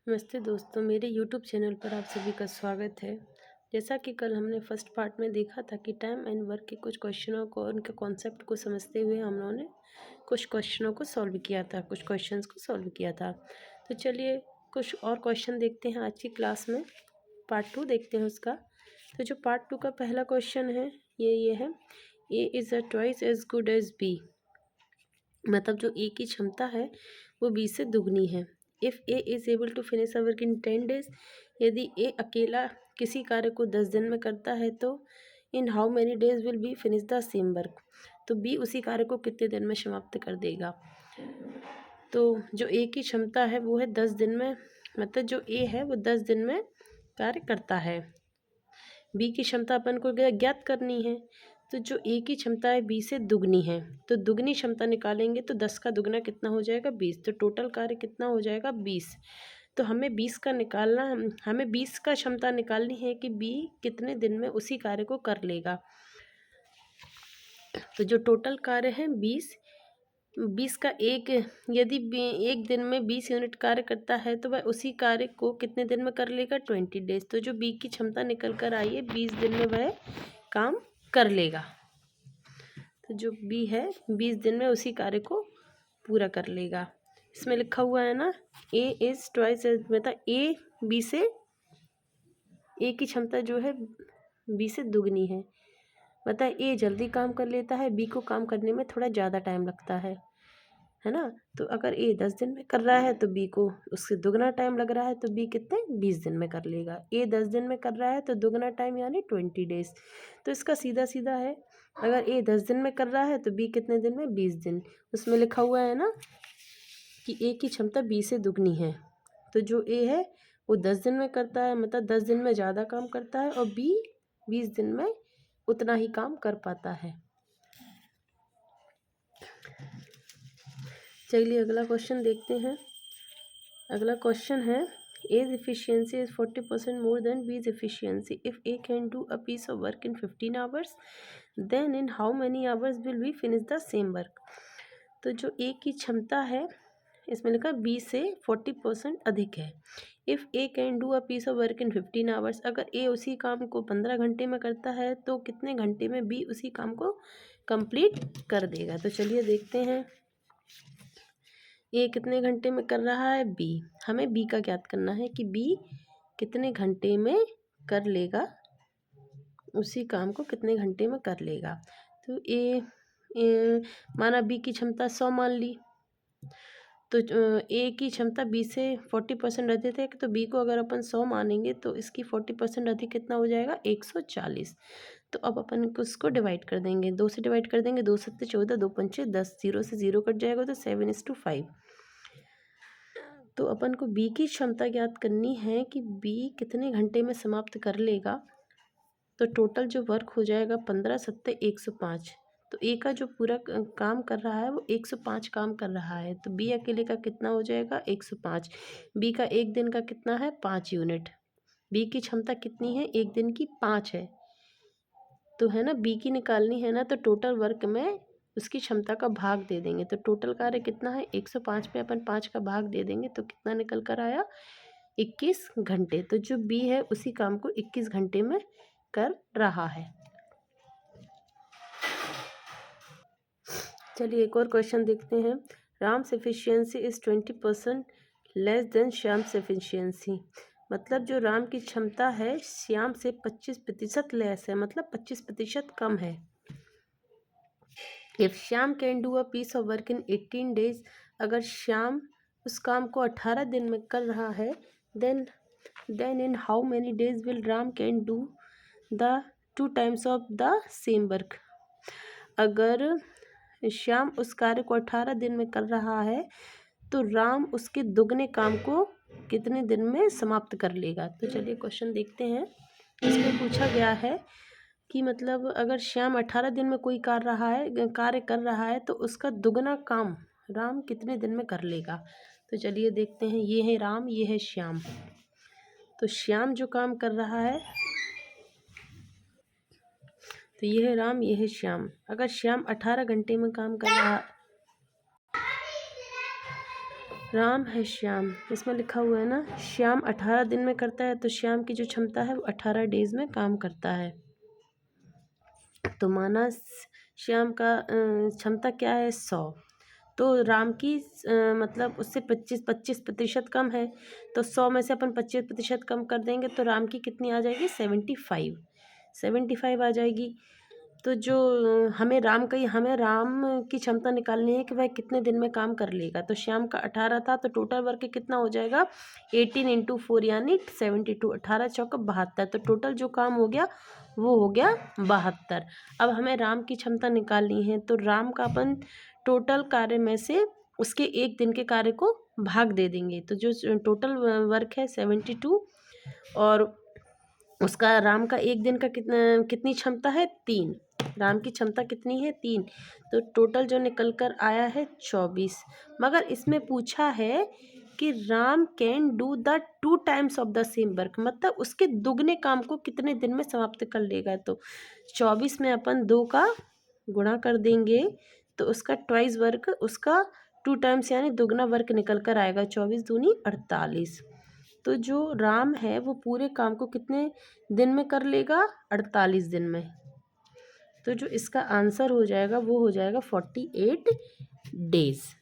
नमस्ते दोस्तों, मेरे यूट्यूब चैनल पर आप सभी का स्वागत है। जैसा कि कल हमने फर्स्ट पार्ट में देखा था कि टाइम एंड वर्क के कुछ क्वेश्चनों को और उनके कॉन्सेप्ट को समझते हुए हम लोगों ने कुछ क्वेश्चनों को सॉल्व किया था, कुछ क्वेश्चंस को सॉल्व किया था। तो चलिए कुछ और क्वेश्चन देखते हैं आज की क्लास में। पार्ट 2 देखते हैं उसका। तो जो पार्ट 2 का पहला क्वेश्चन है ये है, A is a twice as good as B. मतलब जो ए की क्षमता है वो बी से दुगनी है। If A is able to finish a work in 10 days, यदि ए अकेला किसी कार्य को 10 दिन में करता है तो इन how many days will be finish the same work. तो बी उसी कार्य को कितने दिन में समाप्त कर देगा। तो जो ए की क्षमता है वो है 10 दिन में, मतलब जो ए है वो 10 दिन में कार्य करता है। बी की क्षमता अपन को ज्ञात करनी है। तो जो ए की क्षमता है बी से दुगनी है, तो दुगनी क्षमता निकालेंगे तो 10 का दुगना कितना हो जाएगा 20। तो टोटल कार्य कितना हो जाएगा 20। तो हमें 20 का निकालना, हमें 20 का क्षमता निकालनी है कि बी कितने दिन में उसी कार्य को कर लेगा। तो जो टोटल कार्य है 20, 20 का एक, यदि एक दिन में 20 यूनिट कार्य करता है तो वह उसी कार्य को कितने दिन में कर लेगा 20 डेज। तो जो बी की क्षमता निकल कर आई है 20 दिन में वह काम कर लेगा। तो जो बी है 20 दिन में उसी कार्य को पूरा कर लेगा। इसमें लिखा हुआ है ना, ए इज ट्वाइस एज, मतलब ए बी से, ए की क्षमता जो है बी से दुगनी है। मतलब ए जल्दी काम कर लेता है, बी को काम करने में थोड़ा ज़्यादा टाइम लगता है ना। तो अगर ए 10 दिन में कर रहा है तो बी को उससे दुगना टाइम लग रहा है, तो बी कितने 20 दिन में कर लेगा। ए 10 दिन में कर रहा है तो दुगना टाइम यानी 20 डेज। तो इसका सीधा सीधा है, अगर ए 10 दिन में कर रहा है तो बी कितने दिन में 20 दिन। उसमें लिखा हुआ है ना कि ए की क्षमता बी से दुगनी है। तो जो ए है वो 10 दिन में करता है, मतलब 10 दिन में ज़्यादा काम करता है, और बी 20 दिन में उतना ही काम कर पाता है। चलिए अगला क्वेश्चन देखते हैं। अगला क्वेश्चन है, A's efficiency is 40% more than B's efficiency. If A can do a piece of work in 15 hours, then in how many hours will B finish the same work. तो जो ए की क्षमता है इसमें लिखा बी से 40% अधिक है। If A can do a piece of work in 15 hours, अगर ए उसी काम को 15 घंटे में करता है तो कितने घंटे में बी उसी काम को कंप्लीट कर देगा। तो चलिए देखते हैं ए कितने घंटे में कर रहा है बी। हमें बी का ज्ञात करना है कि बी कितने घंटे में कर लेगा, उसी काम को कितने घंटे में कर लेगा। तो ए माना बी की क्षमता 100 मान ली, तो ए की क्षमता बी से 40% अधिक है, तो बी को अगर अपन 100 मानेंगे तो इसकी 40% अधिक कितना हो जाएगा 140। तो अब अपन उसको डिवाइड कर देंगे, 2 से डिवाइड कर देंगे, 2 सत्ते 14, 2 पंचे 10, 0 से 0 कट जाएगा तो 7:5। तो अपन को बी की क्षमता ज्ञात करनी है कि बी कितने घंटे में समाप्त कर लेगा। तो टोटल जो वर्क हो जाएगा 15 सत्ते 105। तो ए का जो पूरा काम कर रहा है वो 105 काम कर रहा है, तो बी अकेले का कितना हो जाएगा 105। बी का एक दिन का कितना है 5 यूनिट। बी की क्षमता कितनी है एक दिन की 5 है, तो है ना बी की निकालनी है ना, तो टोटल वर्क में उसकी क्षमता का भाग दे देंगे। तो टोटल कार्य कितना है 105 पे अपन 5 का भाग दे देंगे तो कितना निकल कर आया 21 घंटे। तो जो बी है उसी काम को 21 घंटे में कर रहा है। चलिए एक और क्वेश्चन देखते हैं। Ram's efficiency is 20% less than Shyam's efficiency. मतलब जो राम की क्षमता है श्याम से 25% लेस है, मतलब 25% कम है। If Shyam can do a piece of work in 18 days, अगर श्याम उस काम को 18 दिन में कर रहा है, then in how many days will Ram can do the 2 times of the same work. अगर श्याम उस कार्य को 18 दिन में कर रहा है तो राम उसके दुगने काम को कितने दिन में समाप्त कर लेगा। तो चलिए क्वेश्चन देखते हैं। इसमें पूछा गया है कि मतलब अगर श्याम 18 दिन में कोई कार्य कर रहा है तो उसका दुगना काम राम कितने दिन में कर लेगा। तो चलिए देखते हैं, ये है राम, ये है श्याम। तो श्याम जो काम कर रहा है, तो ये है राम, ये है श्याम। अगर श्याम 18 घंटे में काम कर रहा, राम है श्याम, इसमें लिखा हुआ है ना, श्याम 18 दिन में करता है, तो श्याम की जो क्षमता है वो 18 डेज में काम करता है। तो माना श्याम का क्षमता क्या है 100, तो राम की मतलब उससे 25% कम है, तो 100 में से अपन 25% कम कर देंगे तो राम की कितनी आ जाएगी 75 आ जाएगी। तो जो हमें राम की क्षमता निकालनी है कि वह कितने दिन में काम कर लेगा। तो श्याम का 18 था, तो टोटल वर्क कितना हो जाएगा 18 × 4 यानी 72, 18 चौका 72, तो टोटल जो काम हो गया वो हो गया 72। अब हमें राम की क्षमता निकालनी है, तो राम का अपन टोटल कार्य में से उसके एक दिन के कार्य को भाग दे देंगे। तो जो टोटल वर्क है 72, और उसका राम का एक दिन का कितनी क्षमता है 3, राम की क्षमता कितनी है 3, तो टोटल जो निकल कर आया है 24। मगर इसमें पूछा है कि Ram can do the 2 times of the same work, मतलब उसके दुगने काम को कितने दिन में समाप्त कर लेगा। तो 24 में अपन 2 का गुणा कर देंगे, तो उसका ट्वाइस वर्क, उसका 2 टाइम्स यानी दुगना वर्क निकल कर आएगा, 24 दूनी 48। तो जो राम है वो पूरे काम को कितने दिन में कर लेगा 48 दिन में। तो जो इसका आंसर हो जाएगा वो हो जाएगा 48 डेज।